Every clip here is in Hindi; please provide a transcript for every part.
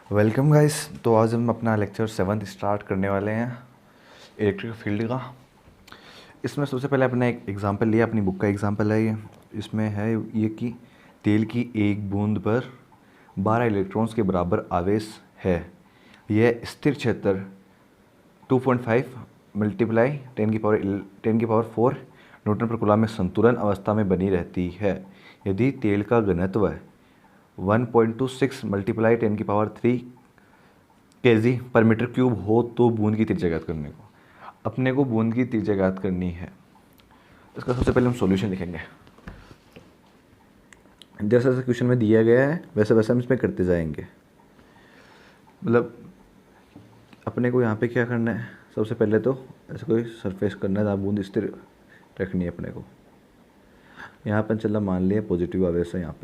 Welcome guys. तो आज हम अपना लेक्चर 7 स्टार्ट करने वाले हैं इलेक्ट्रिक फील्ड का। इसमें सबसे पहले अपने एक एग्जांपल लिया, अपनी बुक का एग्जांपल है ये। इसमें है ये कि तेल की एक बूंद पर 12 इलेक्ट्रॉन्स के बराबर आवेश है। यह स्थिर क्षेत्र 2.5 मल्टीप्लाई 10 की पावर 4 न्यूटन पर कूलम में संतुलन अवस्था में बनी रहती है। यदि तेल का घनत्व 1.26 मल्टीप्लाई 10 की पावर 3 केजी पर मीटर क्यूब हो तो बूंद की त्रिज्या ज्ञात करने को अपने को बूंद की त्रिज्या ज्ञात करनी है। इसका सबसे पहले हम सॉल्यूशन लिखेंगे। जैसा जैसा क्वेश्चन में दिया गया है वैसे वैसे हम इसमें करते जाएंगे। मतलब अपने को यहाँ पे क्या करना है, सबसे पहले तो ऐसे कोई सरफेस करना है जहाँ बूंद स्थिर रखनी है अपने को। यहाँ पर चला मान लिया पॉजिटिव आवेश है। यहाँ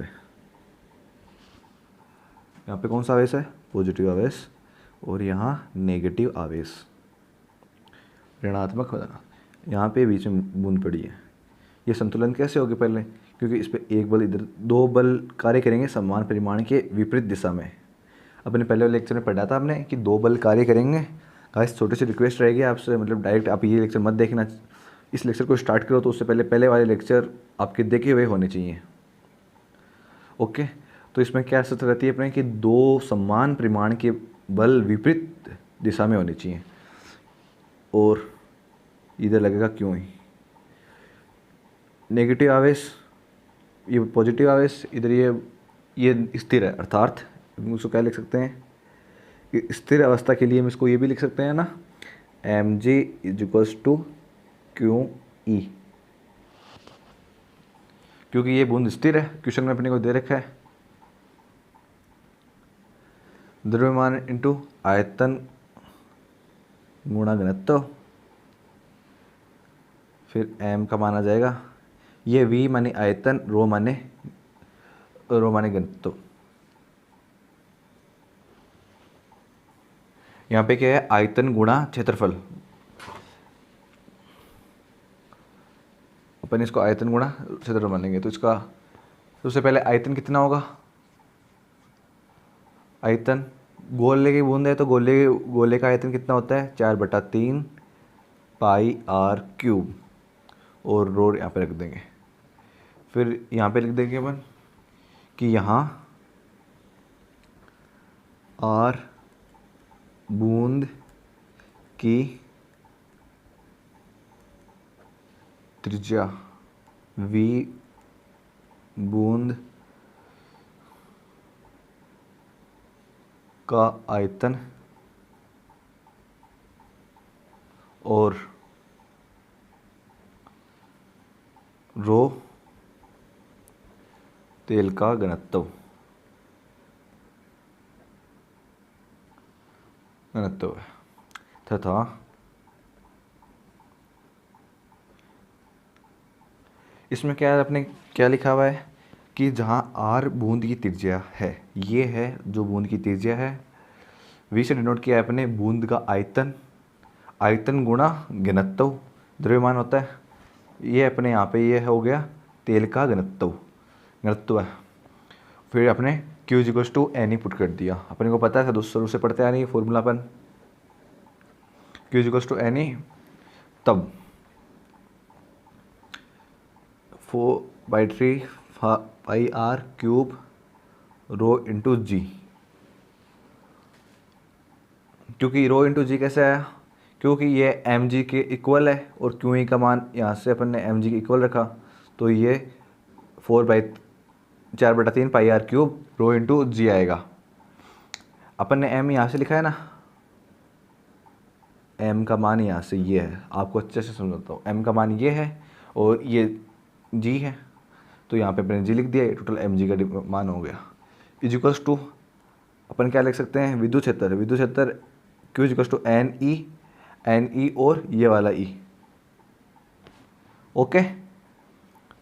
पे कौन सा आवेश है? पॉजिटिव आवेश। और यहाँ नेगेटिव आवेश, ऋणात्मक होना। यहाँ पे बीच में बूंद पड़ी है। ये संतुलन कैसे होगी? पहले क्योंकि इस पर एक बल, इधर दो बल कार्य करेंगे समान परिमाण के विपरीत दिशा में। अपने पहले लेक्चर में पढ़ा था हमने कि दो बल कार्य करेंगे। गाइस छोटी सी रिक्वेस्ट रहेगी आपसे, मतलब डायरेक्ट आप ये लेक्चर मत देखना। इस लेक्चर को स्टार्ट करो तो उससे पहले वाले लेक्चर आपके देखे हुए होने चाहिए। ओके, तो इसमें क्या शर्त रहती है अपने कि दो समान परिमाण के बल विपरीत दिशा में होने चाहिए। और इधर लगेगा क्यों ही नेगेटिव आवेश, ये पॉजिटिव आवेश, इधर ये स्थिर है। अर्थात हम उसको क्या लिख सकते हैं कि स्थिर अवस्था के लिए हम इसको ये भी लिख सकते हैं ना, mg = QE। क्योंकि ये बूंद स्थिर है, क्वेश्चन में अपने को दे रखा है द्रव्यमान इंटू आयतन गुणा घनत्व, फिर m का माना जाएगा। ये v माने आयतन, रो माने घनत्व। यहाँ पे क्या है? आयतन गुणा क्षेत्रफल। अपन इसको आयतन गुणा क्षेत्रफल मानेंगे तो इसका सबसे पहले आयतन कितना होगा? आयतन गोले की बूंद है तो गोले का आयतन कितना होता है? 4/3 πr³। और रो यहाँ पे रख देंगे। फिर यहाँ पे लिख देंगे अपन कि यहाँ r बूंद की त्रिज्या, v बूंद का आयतन और रो तेल का घनत्व है तथा इसमें क्या आपने क्या लिखा हुआ है कि जहाँ r बूंद की त्रिज्या है, ये है जो बूंद की त्रिज्या है। v से डिनोट किया है अपने बूंद का आयतन, आयतन गुणा घनत्व द्रव्यमान होता है। ये अपने यहाँ पे ये हो गया तेल का घनत्व है। फिर अपने Q = NE पुट कर दिया। अपने को पता है शुरू से पढ़ते आ रही है फॉर्मूला अपन, Q = NE। तब 4/3 πr³ रो इंटू जी। क्योंकि रो इंटू जी कैसे आया? क्योंकि ये mg के इक्वल है और QE का मान यहाँ से अपन ने mg के इक्वल रखा तो ये 4/3 πr³ रो इंटू जी आएगा। अपन ने m यहाँ से लिखा है ना, m का मान यहाँ से ये है। आपको अच्छे से समझाता हूँ, m का मान ये है और ये g है तो यहाँ पे अपने g लिख दिया। टोटल mg का मान हो गया। = अपन क्या लिख सकते हैं? विद्युत क्षेत्र Q = NE और ये वाला E। ओके,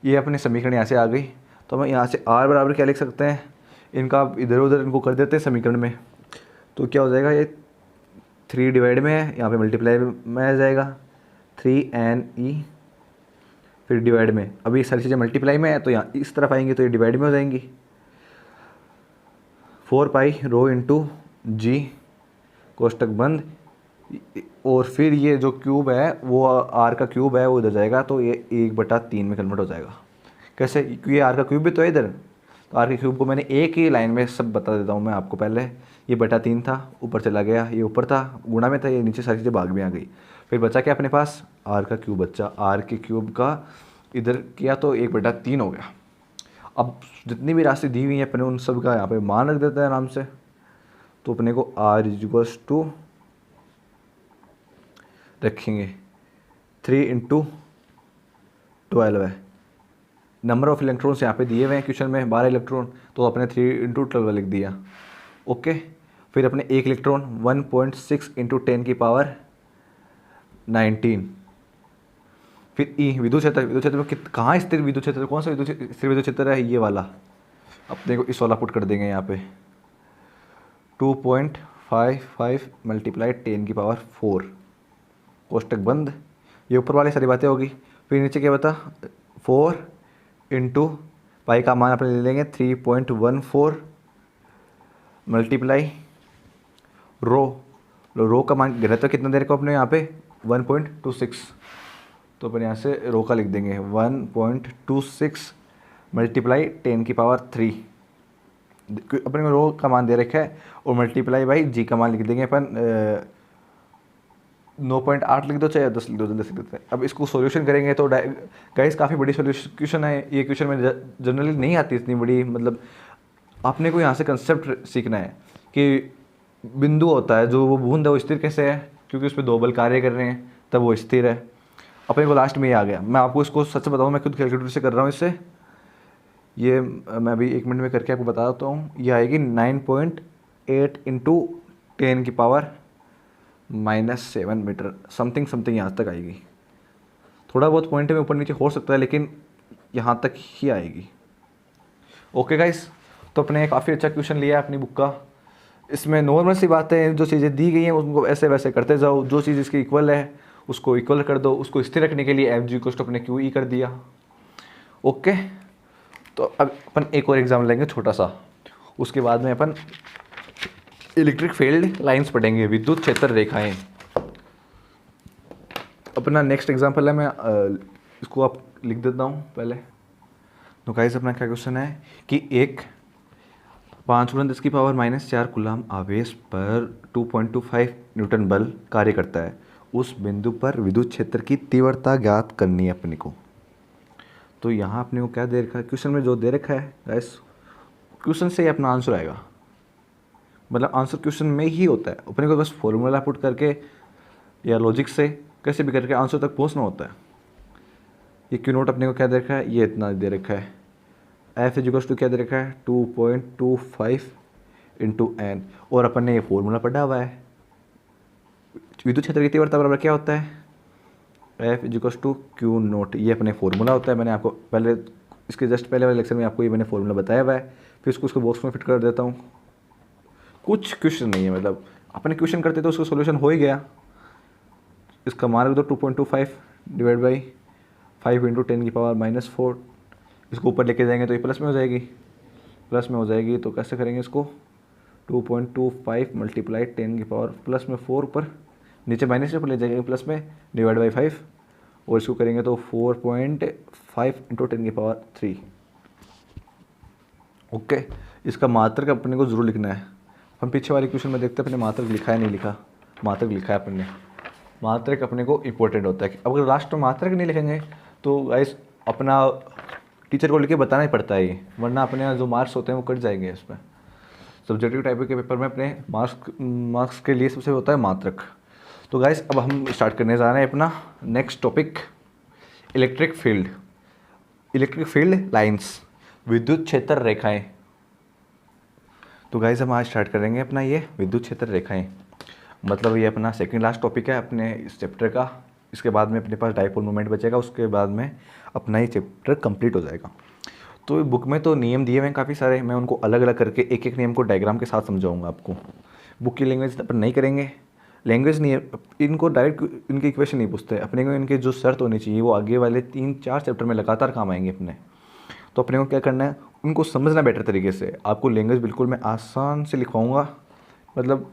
ये अपनी समीकरण यहाँ से आ गई। तो हम यहाँ से r बराबर क्या लिख सकते हैं? इनका इधर उधर इनको कर देते हैं समीकरण में, तो क्या हो जाएगा? ये 3 डिवाइड में है, यहाँ पे मल्टीप्लाई में आ जाएगा 3NE। फिर डिवाइड में, अभी ये सारी चीज़ें मल्टीप्लाई में है तो यहाँ इस तरफ आएंगी तो ये डिवाइड में हो जाएंगी। 4 पाई रो इंटू जी कोष्टक बंद, और फिर ये जो क्यूब है वो आर का क्यूब है वो इधर जाएगा, तो ये 1/3 में कन्वर्ट हो जाएगा। कैसे? क्योंकि आर का क्यूब भी तो है इधर, तो आर के क्यूब को मैंने एक ही लाइन में सब बता देता हूँ मैं आपको। पहले ये बटा 3 था, ऊपर चला गया, ये ऊपर था गुणा में था, ये नीचे सारी चीज़ें भाग में आ गई। फिर बचा क्या अपने पास? आर का क्यूब बचा। आर के क्यूब का इधर किया तो 1/3 हो गया। अब जितनी भी राशि दी हुई है अपने उन सब का यहाँ पे मान रख देते हैं आराम से। तो अपने को आर इक्वल्स टू रखेंगे 3×12 है। नंबर ऑफ इलेक्ट्रॉन्स यहाँ पे दिए हुए हैं क्वेश्चन में 12 इलेक्ट्रॉन, तो अपने 3×12 लिख दिया। ओके, फिर अपने एक इलेक्ट्रॉन 1.6 × 10⁻19। फिर ई विद्युत क्षेत्र, विद्युत क्षेत्र में कहाँ स्थिर विद्युत क्षेत्र, कौन सा स्थिर विद्युत क्षेत्र है? ये वाला। अपने को इस वाला पुट कर देंगे यहाँ पे 2.55 × 10⁻4 कोष्टक बंद। ये ऊपर वाली सारी बातें होगी। फिर नीचे क्या बता 4 × पाई का मान अपने ले लेंगे 3.14 मल्टीप्लाई रो का मान घनत्व कितना दे रखा अपने यहाँ पे 1.26, तो अपन यहाँ से रो का लिख देंगे 1.26 मल्टीप्लाई 10⁻3। अपने को रो का मान दे रखा है, और मल्टीप्लाई बाई जी का मान लिख देंगे अपन 9.8 लिख दो, चाहे 10 लिख दो, 10 लिख देते हैं। अब इसको सॉल्यूशन करेंगे तो गाइस काफ़ी बड़ी क्वेश्चन है ये। क्वेश्चन में जनरली नहीं आती इतनी बड़ी, मतलब आपने को यहाँ से कंसेप्ट सीखना है कि बिंदु होता है जो वो बूंद है वो स्थिर कैसे है, क्योंकि उस पर 2 बल कार्य कर रहे हैं तब वो स्थिर है। अपने को लास्ट में ये आ गया। मैं आपको इसको सच बताऊँ, मैं खुद कैलकुलेटर से कर रहा हूँ इससे, ये मैं अभी 1 मिनट में करके आपको बता देता हूँ। ये आएगी 9.8 × 10⁻⁻7 मीटर, समथिंग यहाँ तक आएगी। थोड़ा बहुत पॉइंट में ऊपर नीचे हो सकता है, लेकिन यहाँ तक ही आएगी। ओके गाइस, तो अपने काफ़ी अच्छा क्वेश्चन लिया है अपनी बुक का। इसमें नॉर्मल सी बातें हैं, जो चीज़ें दी गई हैं उनको ऐसे वैसे करते जाओ। जो चीज़ इसकी इक्वल है उसको इक्वल कर दो, उसको स्थिर रखने के लिए एफ जी को अपने क्यू ई कर दिया। ओके, तो अब अपन एक और एग्जाम लेंगे छोटा सा, उसके बाद में अपन इलेक्ट्रिक फील्ड लाइंस पढ़ेंगे, विद्युत क्षेत्र रेखाएं। अपना नेक्स्ट एग्जाम्पल है, मैं इसको आप लिख देता हूँ पहले। तो गाइस अपना क्या क्वेश्चन है कि एक 5×10⁻⁻4 कूलम आवेश पर 2.25 न्यूटन बल कार्य करता है। उस बिंदु पर विद्युत क्षेत्र की तीव्रता ज्ञात करनी है अपने को। तो यहाँ अपने को क्या दे रखा है क्वेश्चन में, जो दे रखा है गाइस क्वेश्चन से ही अपना आंसर आएगा, मतलब आंसर क्वेश्चन में ही होता है। अपने को बस फॉर्मूला पुट करके या लॉजिक से कैसे भी करके आंसर तक पहुँचना होता है। ये क्यू नोट अपने को क्या दे रखा है, ये इतना दे रखा है। एफ इक्वल्स टू क्या दे रखा है 2.25 × n, और अपन ने ये फॉर्मूला पढ़ा हुआ है। विद्युत क्षेत्र की तीव्रता बराबर क्या होता है, F equals to Q naught, ये अपने फॉर्मूला होता है। मैंने आपको पहले इसके जस्ट पहले वाले लेक्चर में आपको ये मैंने फॉर्मूला बताया हुआ है। फिर उसको बॉक्स में फिट कर देता हूँ। कुछ क्वेश्चन नहीं है, मतलब अपने क्वेश्चन करते तो उसका सोल्यूशन हो ही गया। इसका मान रख दो 2.25 डिवाइड बाई 5 × 10⁻⁻4। इसको ऊपर लेके जाएंगे तो ये प्लस में हो जाएगी, प्लस में हो जाएगी। तो कैसे करेंगे इसको 2.25 मल्टीप्लाई 10 की पावर प्लस में 4, ऊपर नीचे माइनस में ले जाएंगे प्लस में डिवाइड बाई 5, और इसको करेंगे तो 4.5 × 10⁻3। ओके, इसका मात्रक अपने को जरूर लिखना है। हम पीछे वाले क्वेश्चन में देखते हैं अपने मात्रक लिखा है नहीं लिखा। मात्रक लिखा है अपन ने, मात्रक अपने को इंपॉर्टेंट होता है। अगर लास्ट में मात्रक नहीं लिखेंगे तो गाइस अपना टीचर को लिखे बताना ही पड़ता है ये, वरना अपने जो मार्क्स होते हैं वो कट जाएंगे इसमें। सब्जेक्टिव टाइप के पेपर में अपने मार्क्स के लिए सबसे होता है मात्रक। तो गाइस अब हम स्टार्ट करने जा रहे हैं अपना next topic, electric field, electric field lines, विद्युत क्षेत्र रेखाएं। तो गाइस हम आज स्टार्ट करेंगे अपना ये विद्युत क्षेत्र रेखाएं, मतलब ये अपना सेकंड लास्ट टॉपिक है अपने इस चैप्टर का। इसके बाद में अपने पास डाइपोल मोमेंट बचेगा, उसके बाद में अपना ये चैप्टर कंप्लीट हो जाएगा। तो बुक में तो नियम दिए हुए हैं काफ़ी सारे, मैं उनको अलग अलग करके एक एक नियम को डायग्राम के साथ समझाऊंगा आपको। बुक की लैंग्वेज अपन नहीं करेंगे, लैंग्वेज नहीं है, इनको डायरेक्ट इनके इक्वेशन नहीं पूछते अपने को, इनके जो शर्त होनी चाहिए वो आगे वाले 3-4 चैप्टर में लगातार काम आएंगे अपने। तो अपने को क्या करना है, उनको समझना बेटर तरीके से। आपको लैंग्वेज बिल्कुल मैं आसान से लिखवाऊँगा, मतलब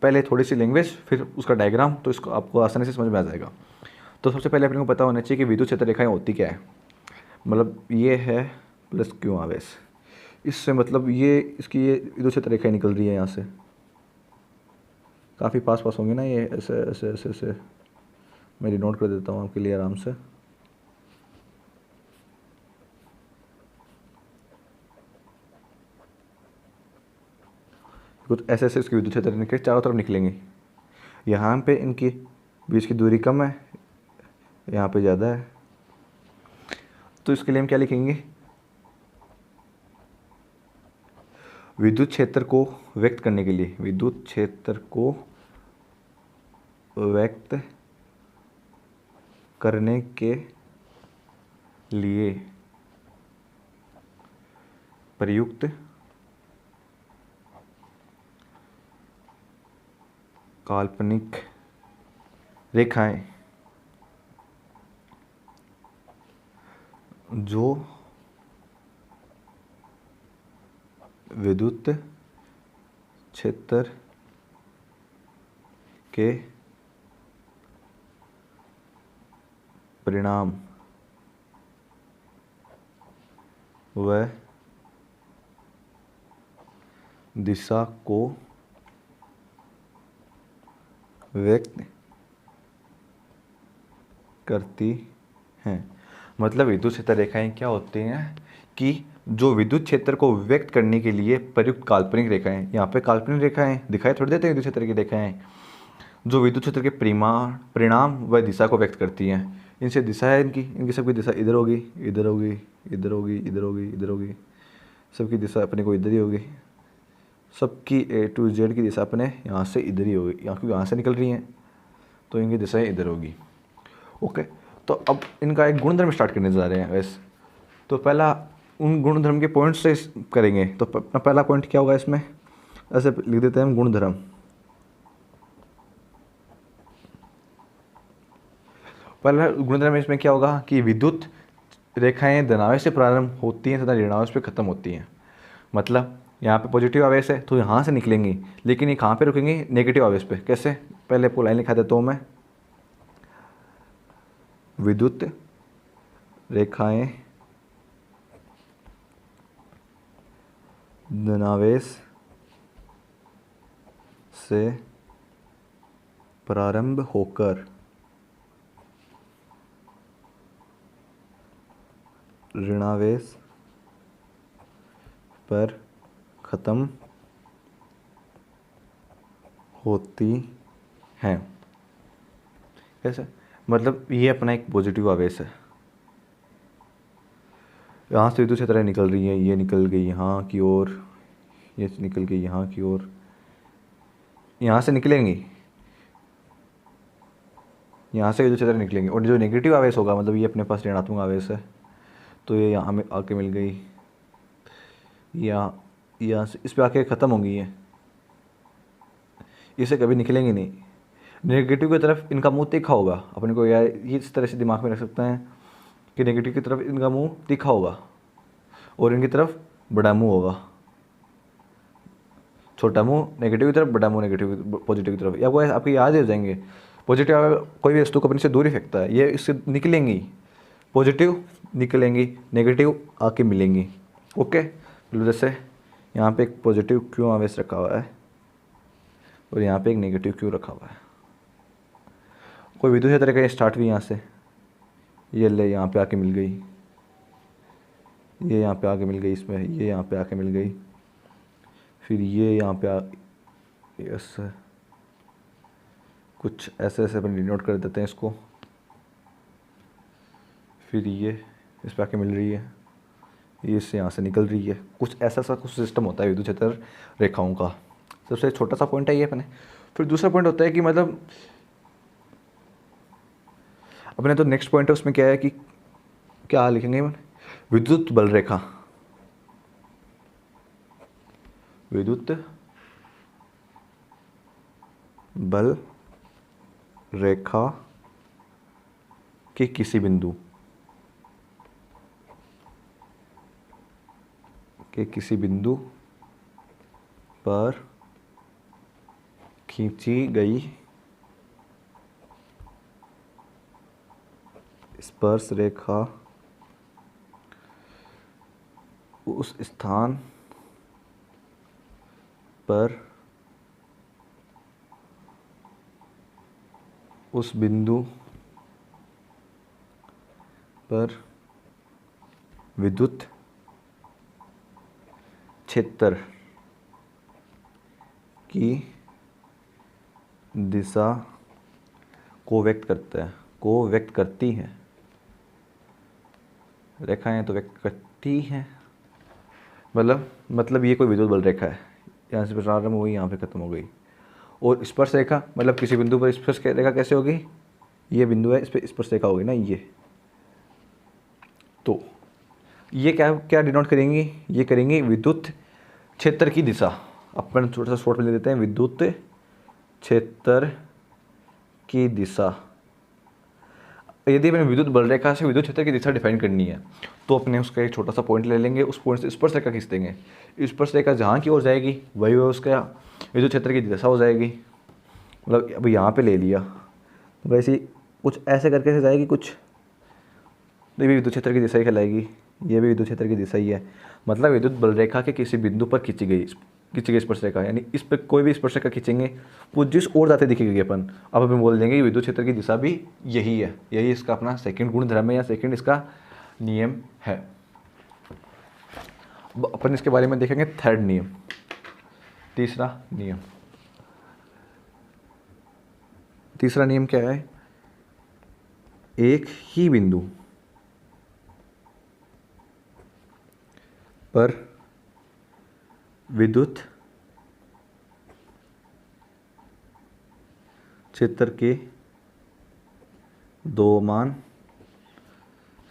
पहले थोड़ी सी लैंग्वेज फिर उसका डायग्राम, तो इसको आपको आसानी से समझ में आ जाएगा। तो सबसे पहले अपने को पता होना चाहिए कि विद्युत क्षेत्र रेखाएं होती क्या है। मतलब ये है प्लस क्यू आवेश, इससे मतलब ये इसकी ये विद्युत क्षेत्र रेखाएं निकल रही है यहाँ से, काफ़ी पास पास होंगी ना ये, ऐसे ऐसे ऐसे ऐसे। मैं डिनोट कर देता हूँ आपके लिए आराम से। कुछ ऐसे ऐसे इसकी विद्युत क्षेत्र निकले, चारों तरफ निकलेंगे। यहाँ पे इनकी बीच की दूरी कम है, यहाँ पे ज़्यादा है, तो इसके लिए हम क्या लिखेंगे, विद्युत क्षेत्र को व्यक्त करने के लिए, विद्युत क्षेत्र को व्यक्त करने के लिए प्रयुक्त काल्पनिक रेखाएं जो विद्युत क्षेत्र के परिणाम व दिशा को व्यक्त करती हैं। मतलब विद्युत क्षेत्र रेखाएं क्या होती हैं कि जो विद्युत क्षेत्र को व्यक्त करने के लिए प्रयुक्त काल्पनिक रेखाएं, यहाँ पे काल्पनिक रेखाएं दिखाई थोड़ी देते हैं, विद्युत क्षेत्र की रेखाएं जो विद्युत क्षेत्र के परिणाम व दिशा को व्यक्त करती हैं। इनसे दिशा है इनकी, इनकी सबकी दिशा इधर होगी, इधर होगी, इधर होगी, इधर होगी, इधर होगी, सबकी दिशा अपने को इधर ही होगी। सबकी A to Z की दिशा अपने यहाँ से इधर ही होगी, यहाँ क्योंकि यहाँ से निकल रही हैं तो इनकी दिशाएं इधर होगी। ओके, तो अब इनका एक गुणधर्म स्टार्ट करने जा रहे हैं वैसे। तो पहला उन गुणधर्म के पॉइंट से करेंगे। तो अपना पहला पॉइंट क्या होगा इसमें, ऐसे लिख देते हैं हम गुणधर्म। पहला गुणधर्म इसमें क्या होगा कि विद्युत रेखाएं धनावेश से प्रारंभ होती हैं तथा ऋणावेश पे खत्म होती हैं। मतलब यहाँ पे पॉजिटिव आवेश है तो यहाँ से निकलेंगी, लेकिन ये कहाँ पे रुकेंगे, नेगेटिव आवेश पे। कैसे, पहले आपको लाइन लिखा देता हूँ मैं, विद्युत रेखाएं धनावेश से प्रारंभ होकर ऋणावेश पर ख़त्म होती हैं। कैसे, मतलब ये अपना एक पॉजिटिव आवेश है, यहाँ से विद्युत क्षेत्र निकल रही है, ये निकल गई यहाँ की ओर, ये निकल गई यहाँ की ओर, यहाँ से निकलेंगी, यहाँ से विद्युत क्षेत्र निकलेंगे। और जो नेगेटिव आवेश होगा, मतलब ये अपने पास ऋणात्मक आवेश है, तो ये यहाँ में आके मिल गई, यहाँ से इस पर आके ख़त्म होंगी, ये इससे कभी निकलेंगी नहीं। नेगेटिव की तरफ इनका मुंह तीखा होगा, अपने को यार ये इस तरह से दिमाग में रख सकते हैं कि नेगेटिव की तरफ इनका मुंह तीखा होगा और इनकी तरफ बड़ा मुंह होगा। छोटा मुंह नेगेटिव की तरफ, बड़ा मुंह नेगेटिव पॉजिटिव की तरफ। या कोई आपके याद हो जाएंगे, पॉजिटिव कोई भी वस्तु को अपने से दूरी फेंकता है, ये इससे निकलेंगी, पॉजिटिव निकलेंगी, नेगेटिव आके मिलेंगी। ओके, जैसे यहाँ पे एक पॉजिटिव क्यू आवेश रखा हुआ है और यहाँ पे एक नेगेटिव क्यू रखा हुआ है। कोई विद्युत क्षेत्र का स्टार्ट भी यहाँ से, ये ले यहाँ पे आके मिल गई, ये यहाँ पे आके मिल गई इसमें, ये यहाँ पे आके मिल गई, फिर ये यहाँ पे यस कुछ ऐसे ऐसे अपन डिनोट कर देते हैं इसको। फिर ये इस पे आके मिल रही है, ये इससे यहाँ से निकल रही है। कुछ ऐसा सा कुछ सिस्टम होता है विद्युत क्षेत्र रेखाओं का। सबसे छोटा सा पॉइंट है ये अपने। फिर दूसरा पॉइंट होता है कि मतलब अपने तो नेक्स्ट पॉइंट है, उसमें क्या है कि क्या लिखेंगे मैंने, विद्युत बल रेखा, विद्युत बल रेखा के किसी बिंदु पर खींची गई स्पर्श रेखा उस स्थान पर उस बिंदु पर विद्युत क्षेत्र की दिशा को व्यक्त करती है। रेखाएं तो व्यक्त करती हैं, मतलब ये कोई विद्युत बल रेखा है, यहाँ से प्रारंभ हुई यहाँ पे ख़त्म हो गई। और स्पर्श रेखा मतलब किसी बिंदु पर स्पर्श रेखा कैसे होगी, ये बिंदु है, इस पर स्पर्श रेखा होगी ना ये। तो ये क्या क्या डिनोट करेंगी, ये करेंगी विद्युत क्षेत्र की दिशा। अपन छोटा सा शॉर्ट में ले देते हैं, विद्युत क्षेत्र की दिशा। यदि अपने विद्युत बल रेखा से विद्युत क्षेत्र की दिशा डिफाइन करनी है तो अपने उसका एक छोटा सा पॉइंट ले लेंगे, उस पॉइंट से स्पर्श रेखा खींच देंगे। स्पर्श रेखा जहाँ की ओर जाएगी वही उसका विद्युत क्षेत्र की दिशा हो जाएगी। मतलब अब यहाँ पे ले लिया तो वैसे कुछ ऐसे करके से जाएगी, कुछ ये भी विद्युत क्षेत्र की दिशा ही कहलाएगी, ये भी विद्युत क्षेत्र की दिशा ही है। मतलब विद्युत बल रेखा के किसी बिंदु पर खींची गई स्पर्श रेखा, यानी इस पर कोई भी स्पर्श रेखा खींचेंगे वो जिस ओर जाते दिखेगी अपन, अब अपन बोल देंगे कि विद्युत क्षेत्र की दिशा भी यही है। यही इसका अपना सेकंड गुणधर्म है या सेकंड इसका नियम है। अपन इसके बारे में देखेंगे थर्ड नियम, तीसरा नियम। तीसरा नियम क्या है, एक ही बिंदु पर विद्युत क्षेत्र के दो मान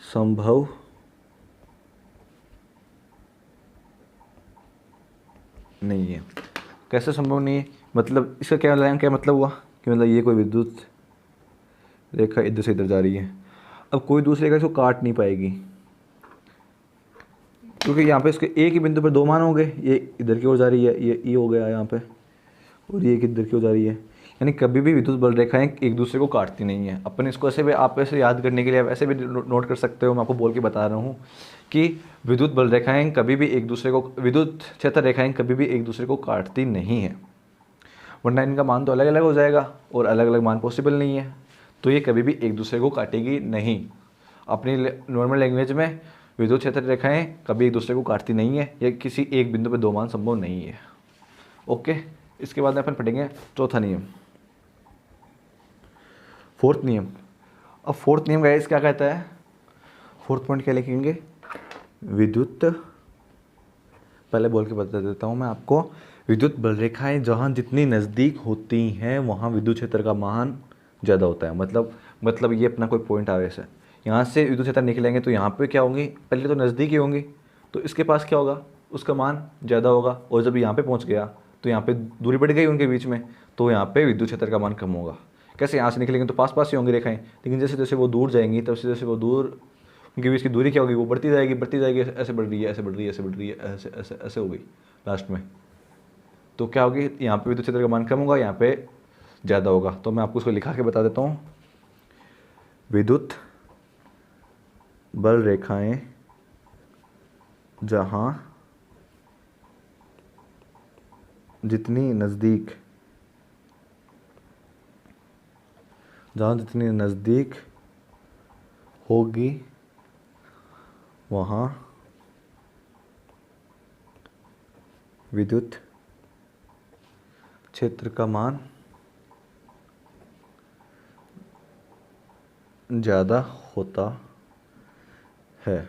संभव नहीं है। कैसे संभव नहीं है, मतलब इसका क्या मतलब हुआ कि मतलब ये कोई विद्युत रेखा इधर से इधर जा रही है, अब कोई दूसरी रेखा इसको काट नहीं पाएगी, क्योंकि यहाँ पे इसके एक ही बिंदु पर दो मान हो गए, ये इधर की ओर जा रही है, ये हो गया यहाँ पे, और ये इधर की ओर जा रही है। यानी कभी भी विद्युत बल रेखाएं एक दूसरे को काटती नहीं है। अपन इसको ऐसे भी, आप ऐसे याद करने के लिए ऐसे भी नोट कर सकते हो, मैं आपको बोल के बता रहा हूँ कि विद्युत बल रेखाएं कभी भी एक दूसरे को, विद्युत क्षेत्र रेखाएं कभी भी एक दूसरे को काटती नहीं है, वरना इनका मान तो अलग अलग हो जाएगा और अलग अलग मान पॉसिबल नहीं है। तो ये कभी भी एक दूसरे को काटेगी नहीं। अपनी नॉर्मल लैंग्वेज में विद्युत क्षेत्र रेखाएं कभी एक दूसरे को काटती नहीं है, या किसी एक बिंदु पर दो मान संभव नहीं है। ओके, इसके बाद में अपन पढ़ेंगे चौथा नियम, फोर्थ नियम। अब फोर्थ नियम गाइस क्या कहता है, फोर्थ पॉइंट क्या लिखेंगे, विद्युत, पहले बोल के बता देता हूँ मैं आपको, विद्युत बल रेखाएं जहाँ जितनी नज़दीक होती हैं वहाँ विद्युत क्षेत्र का मान ज़्यादा होता है। मतलब ये अपना कोई पॉइंट आवे से यहाँ से विद्युत क्षेत्र निकलेंगे तो यहाँ पे क्या होंगी, पहले तो नज़दीक ही होंगी, तो इसके पास क्या होगा, उसका मान ज़्यादा होगा, और जब यहाँ पे पहुँच गया तो यहाँ पे दूरी बढ़ गई उनके बीच में, तो यहाँ पे विद्युत क्षेत्र का मान कम होगा। कैसे, यहाँ से निकलेंगे तो पास पास ही होंगी रेखाएं, लेकिन जैसे जैसे वो दूर जाएंगी तब से जैसे वो दूर, उनके बीच की दूरी क्या होगी, वो बढ़ती जाएगी, ऐसे बढ़ रही है, ऐसे बढ़ रही है, ऐसे बढ़ रही है, ऐसे ऐसे ऐसे हो गई लास्ट में। तो क्या होगी, यहाँ पे विद्युत क्षेत्र का मान कम होगा, यहाँ पे ज़्यादा होगा। तो मैं आपको उसको लिखा के बता देता हूँ, विद्युत बल रेखाएं जहाँ जितनी नज़दीक होगी वहाँ विद्युत क्षेत्र का मान ज़्यादा होता है।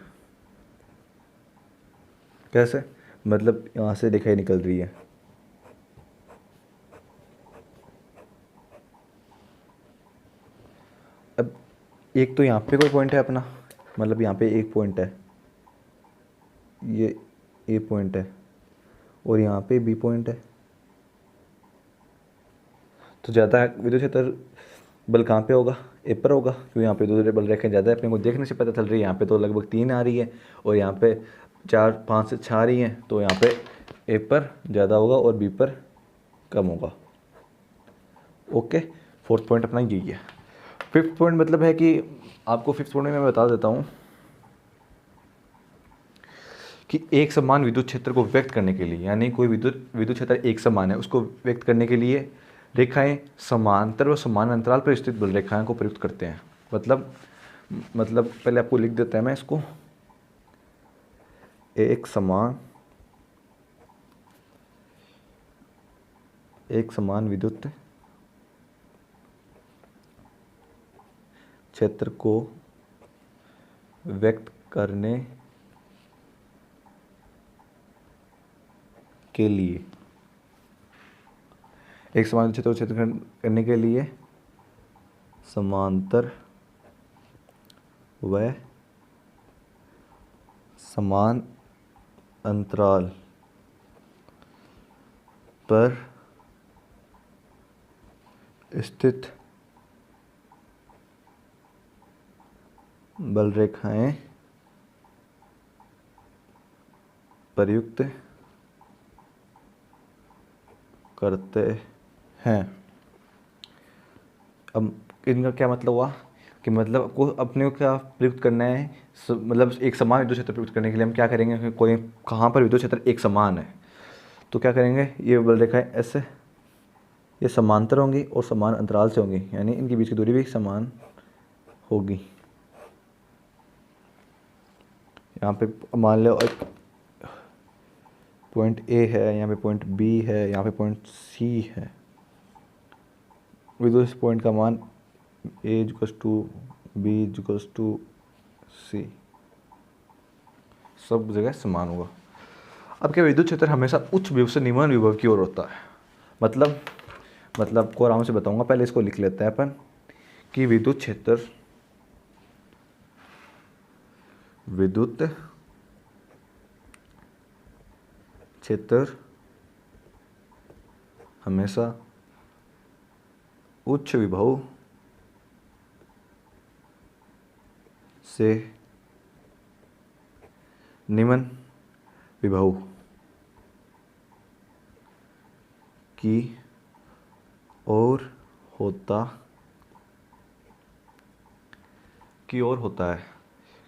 कैसे, मतलब यहाँ से रेखाएं निकल रही है, अब एक तो यहाँ पे कोई पॉइंट है अपना, मतलब यहाँ पे एक पॉइंट है, ये ए पॉइंट है, और यहाँ पे बी पॉइंट है। तो ज़्यादा विद्युत क्षेत्र बल कहाँ पे होगा, ए पर होगा, क्योंकि यहाँ पे दूसरे बल रेखाएं ज़्यादा है, अपने को देखने से पता चल रही है। यहाँ पे तो लगभग 3 आ रही है और यहाँ पे 4, 5 से 6 आ रही हैं, तो यहाँ पे ए पर ज़्यादा होगा और बी पर कम होगा। ओके, फोर्थ पॉइंट अपना यही है। फिफ्थ पॉइंट मतलब है कि आपको फिफ्थ पॉइंट में मैं बता देता हूँ कि एक समान विद्युत क्षेत्र को व्यक्त करने के लिए, यानी कोई विद्युत विद्युत क्षेत्र एक समान है, उसको व्यक्त करने के लिए रेखाएं समांतर व समान अंतराल पर स्थित बल रेखाएं को प्रयुक्त करते हैं। मतलब पहले आपको लिख देता है मैं इसको, एक समान विद्युत क्षेत्र को व्यक्त करने के लिए, एक समान क्षेत्र को क्षेत्र करने के लिए समांतर व समान अंतराल पर स्थित बल रेखाएं प्रयुक्त करते हैं। अब इनका क्या मतलब हुआ कि मतलब को अपने को क्या प्रयुक्त करना है, मतलब एक समान विद्युत क्षेत्र प्रयुक्त करने के लिए हम क्या करेंगे कि कोई कहाँ पर विद्युत क्षेत्र एक समान है तो क्या करेंगे, ये बल रेखाएं ऐसे ये समांतर होंगी और समान अंतराल से होंगी, यानी इनके बीच की दूरी भी समान होगी। यहाँ पे मान लो एक पॉइंट ए है, यहाँ पे पॉइंट बी है, यहाँ पे पॉइंट सी है। विद्युत पॉइंट का मान A equals to B equals to C, सब जगह समान होगा। अब क्या विद्युत क्षेत्र हमेशा उच्च विभव से निम्न विभव की ओर होता है। मतलब को आराम से बताऊंगा, पहले इसको लिख लेते हैं अपन कि विद्युत क्षेत्र हमेशा उच्च विभव से निम्न विभव की ओर होता है।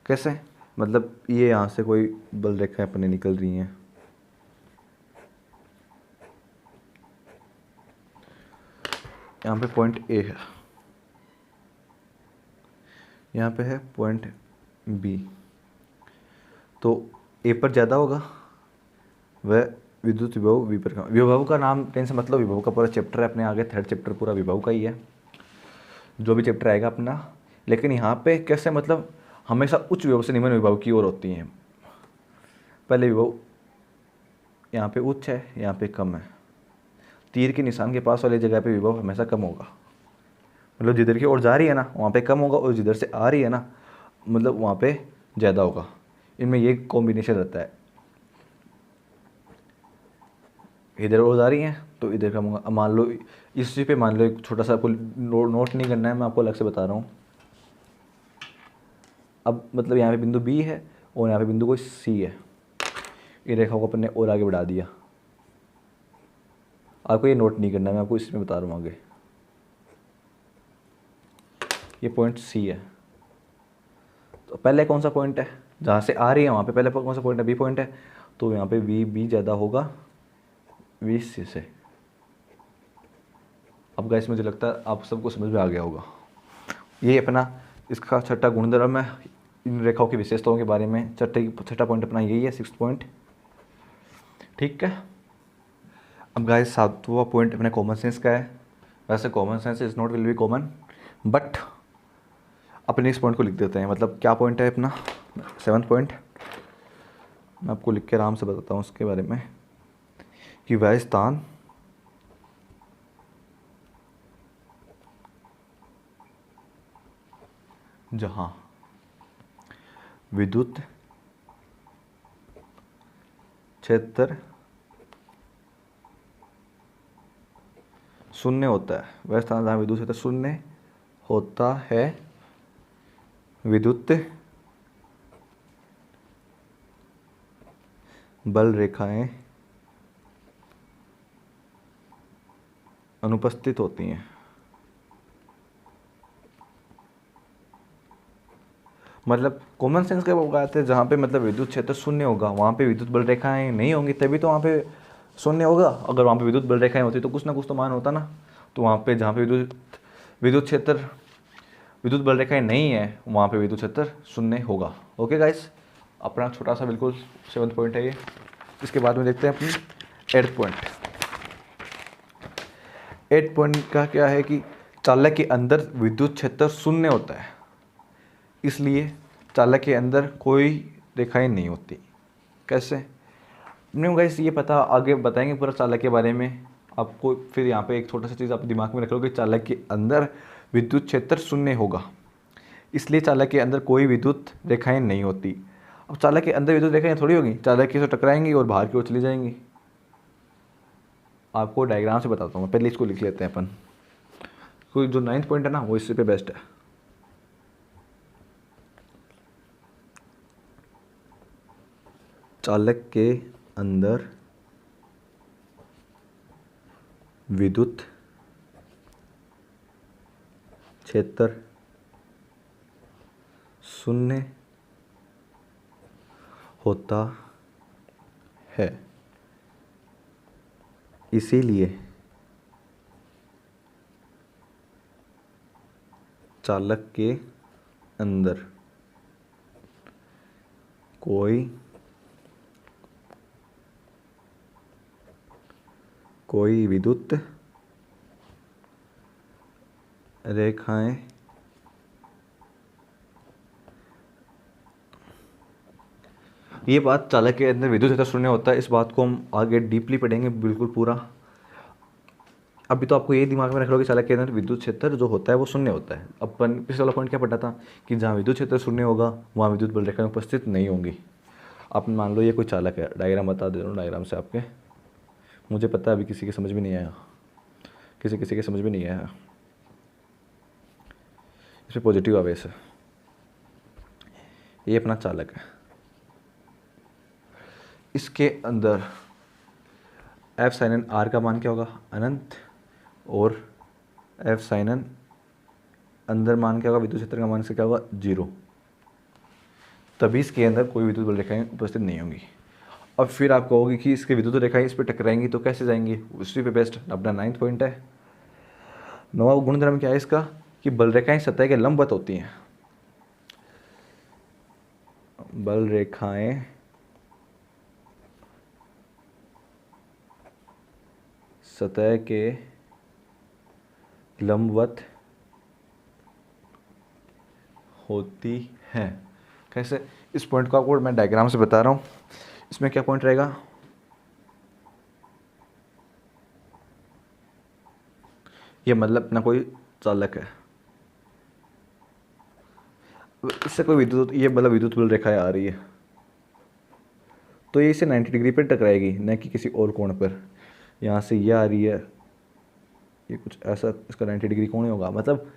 कैसे, मतलब ये यहाँ से कोई बल रेखाएं अपने निकल रही हैं, यहाँ पे पॉइंट ए है, यहाँ पे है पॉइंट बी, तो ए पर ज़्यादा होगा वह विद्युत विभव वी पर कम। विभव का नाम टेंशन, मतलब विभव का पूरा चैप्टर है अपने आगे, थर्ड चैप्टर पूरा विभव का ही है, जो भी चैप्टर आएगा अपना। लेकिन यहाँ पे कैसे, मतलब हमेशा उच्च विभव से निम्न विभव की ओर होती हैं। पहले विभव यहाँ पे उच्च है, यहाँ पे कम है, तीर के निशान के पास वाली जगह पे विभव हमेशा कम होगा, मतलब जिधर की ओर जा रही है ना वहाँ पे कम होगा, और जिधर से आ रही है ना मतलब वहाँ पे ज़्यादा होगा। इनमें ये कॉम्बिनेशन रहता है, इधर ओर जा रही है तो इधर कम होगा। अब मान लो इसी पे मान लो एक छोटा सा, आपको नोट नहीं करना है, मैं आपको अलग से बता रहा हूँ। अब मतलब यहाँ पे बिंदु बी है और यहाँ पे बिंदु कोई सी है, ये रेखा को अपन ने और आगे बढ़ा दिया। आपको ये नोट नहीं करना है, मैं आपको इसमें बता रहा हूँ आगे। ये पॉइंट सी है, तो पहले कौन सा पॉइंट है जहाँ से आ रही है वहाँ पे पहले कौन सा पॉइंट है, बी पॉइंट है, तो यहाँ पे वी बी ज़्यादा होगा वी सी से। अब गाइस मुझे लगता है आप सबको समझ में आ गया होगा। ये अपना इसका छठा गुणधर्म है, इन रेखाओं की विशेषताओं के बारे में छठा पॉइंट अपना यही है, सिक्स पॉइंट। ठीक है, अब गाइस सातवां पॉइंट अपने कॉमन सेंस का है। वैसे common sense is not will be common, but अपने इस पॉइंट को लिख देते हैं। मतलब क्या पॉइंट है अपना सेवन्थ पॉइंट, मैं आपको लिख के आराम से बताता हूँ उसके बारे में कि वह स्थान जहाँ विद्युत क्षेत्र शून्य होता है, वह स्थान जहाँ विद्युत क्षेत्र शून्य होता है, विद्युत बल रेखाएं अनुपस्थित होती हैं। मतलब कॉमन सेंस का वो बात है, जहाँ पे मतलब विद्युत क्षेत्र शून्य होगा वहाँ पे विद्युत बल रेखाएं नहीं होंगी, तभी तो वहाँ पे शून्य होगा। अगर वहाँ पे विद्युत बल रेखाएं होती तो कुछ ना कुछ तो मान होता ना। तो वहाँ पे जहाँ पे विद्युत क्षेत्र विद्युत बल रेखाएं नहीं है वहाँ पे विद्युत क्षेत्र शून्य होगा। ओके गाइस, अपना छोटा सा बिल्कुल 7th पॉइंट है ये। इसके बाद में देखते हैं अपनी 8th पॉइंट। 8th पॉइंट का क्या है कि चालक के अंदर विद्युत क्षेत्र शून्य होता है, इसलिए चालक के अंदर कोई रेखाएं नहीं होती। कैसे? नहीं गाइस, ये पता आगे बताएंगे पूरा चालक के बारे में आपको। फिर यहाँ पे एक छोटा सा चीज़ आप दिमाग में रख लो कि चालक के अंदर विद्युत क्षेत्र शून्य होगा, इसलिए चालक के अंदर कोई विद्युत रेखाएं नहीं होती। अब चालक के अंदर विद्युत रेखाएं थोड़ी होगी, चालक की से टकराएंगी और बाहर की ओर चली जाएंगी। आपको डायग्राम से बताता हूँ, पहले इसको लिख लेते हैं अपन। कोई जो 9th पॉइंट है ना वो इससे पे बेस्ट है। चालक के अंदर विद्युत क्षेत्र शून्य होता है, इसीलिए चालक के अंदर कोई विद्युत रेखाएं ये बात चालक के अंदर विद्युत क्षेत्र शून्य होता है, इस बात को हम आगे डीपली पढ़ेंगे बिल्कुल पूरा। अभी तो आपको ये दिमाग में रख लो कि चालक के अंदर विद्युत क्षेत्र जो होता है वो शून्य होता है। अपन पिछले वाला पॉइंट क्या पढ़ा था कि जहाँ विद्युत क्षेत्र शून्य होगा वहाँ विद्युत बल रेखाएं उपस्थित नहीं होंगी। आप मान लो ये कोई चालक है, डायग्राम बता दे रहा हूँ डायग्राम से आपके। मुझे पता है अभी किसी के समझ में नहीं आया, किसी के समझ में नहीं आया। इसमें पॉजिटिव आवेश है, ये अपना चालक है। इसके अंदर एफ साइन एन आर का मान क्या होगा? अनंत। और एफ साइन एन अंदर मान क्या होगा? विद्युत क्षेत्र का मान से क्या होगा? 0। तभी इसके अंदर कोई विद्युत बल रेखाएं उपस्थित नहीं होंगी। अब फिर आप कहोगे कि इसके विद्युत रेखाएं इस पर टकराएंगी तो कैसे जाएंगी? उसी पे बेस्ट अपना 9th पॉइंट है। 9वां गुणधर्म क्या है इसका कि बल रेखाएं सतह के लंबवत होती हैं। बल रेखाएं सतह के लंबवत होती हैं। कैसे? इस पॉइंट को आपको मैं डायग्राम से बता रहा हूँ। इसमें क्या पॉइंट रहेगा? ये मतलब अपना कोई चालक है, इससे कोई विद्युत ये मतलब विद्युत बल रेखाएं आ रही है तो ये इसे 90 डिग्री पर टकराएगी, न कि किसी और कोण पर। यहाँ से ये आ रही है, ये कुछ ऐसा, इसका 90 डिग्री कोण ही होगा। मतलब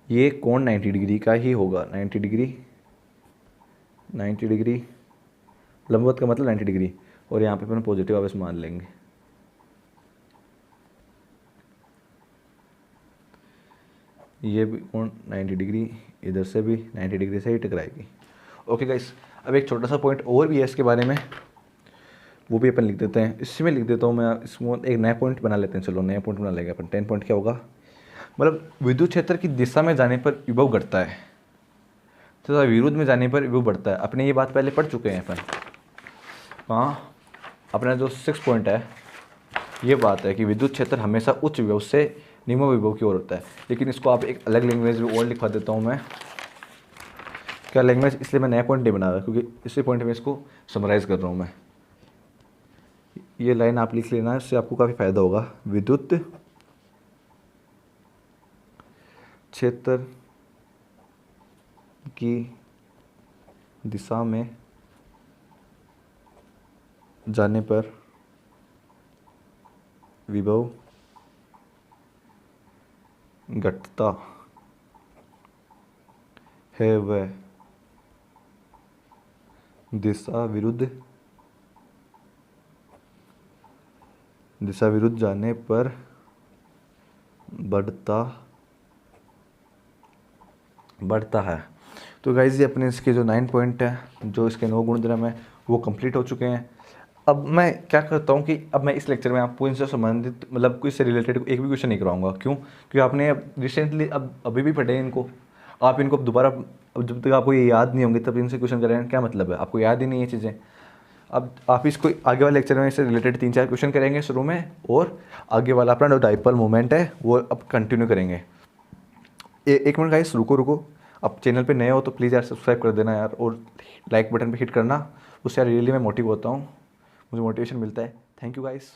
ये कोण 90 डिग्री का ही होगा। 90 डिग्री लंबवत का मतलब 90 डिग्री। और यहाँ पे अपन पॉजिटिव आवेश मान लेंगे। ये भी कोण 90 डिग्री, इधर से भी 90 डिग्री से ही टकराएगी। ओके गाइस, अब एक छोटा सा पॉइंट और भी है इसके बारे में, वो भी अपन लिख देते हैं। इसमें लिख देता हूँ मैं, इसमें एक नया पॉइंट बना लेते हैं। चलो नया पॉइंट बना लेंगे अपन। 10 पॉइंट क्या होगा? मतलब विद्युत क्षेत्र की दिशा में जाने पर विभव घटता है तथा विरुद्ध में जाने पर विभव बढ़ता है। अपने ये बात पहले पढ़ चुके हैं अपन। हाँ, अपना जो 6 पॉइंट है ये बात है कि विद्युत क्षेत्र हमेशा उच्च विभव से निम्न विभव की ओर होता है। लेकिन इसको आप एक अलग लैंग्वेज में और लिखवा देता हूँ मैं। क्या लैंग्वेज? इसलिए मैं नया पॉइंट नहीं बना रहा क्योंकि इसी पॉइंट में इसको समराइज़ कर रहा हूँ मैं। ये लाइन आप लिख लेना, इससे आपको काफ़ी फायदा होगा। विद्युत क्षेत्र की दिशा में जाने पर विभव घटता है वह दिशा विरुद्ध जाने पर बढ़ता है। तो गाइज़ ये अपने इसके जो 9 पॉइंट है, जो इसके 9 गुणधर्म है, वो कंप्लीट हो चुके हैं। अब मैं क्या करता हूँ कि अब मैं इस लेक्चर में आपको इनसे संबंधित मतलब कोई इससे रिलेटेड एक भी क्वेश्चन नहीं कराऊंगा। क्यों? क्योंकि आपने रिसेंटली अब अभी भी पढ़े हैं इनको, आप इनको अब दोबारा, अब जब तक आपको ये याद नहीं होंगे तब इनसे क्वेश्चन करें क्या मतलब है? आपको याद ही नहीं है चीज़ें। अब आप इसको आगे वाले लेक्चर में इससे रिलेटेड 3-4 क्वेश्चन करेंगे शुरू में, और आगे वाला अपना जो डाइपोल मोमेंट है वो अब कंटिन्यू करेंगे। एक मिनट गाइस, रुको रुको। अब चैनल पे नए हो तो प्लीज़ यार सब्सक्राइब कर देना यार, और लाइक बटन पे हिट करना। उससे यार रियली मैं मोटिव होता हूँ, मुझे मोटिवेशन मिलता है। Thank you guys.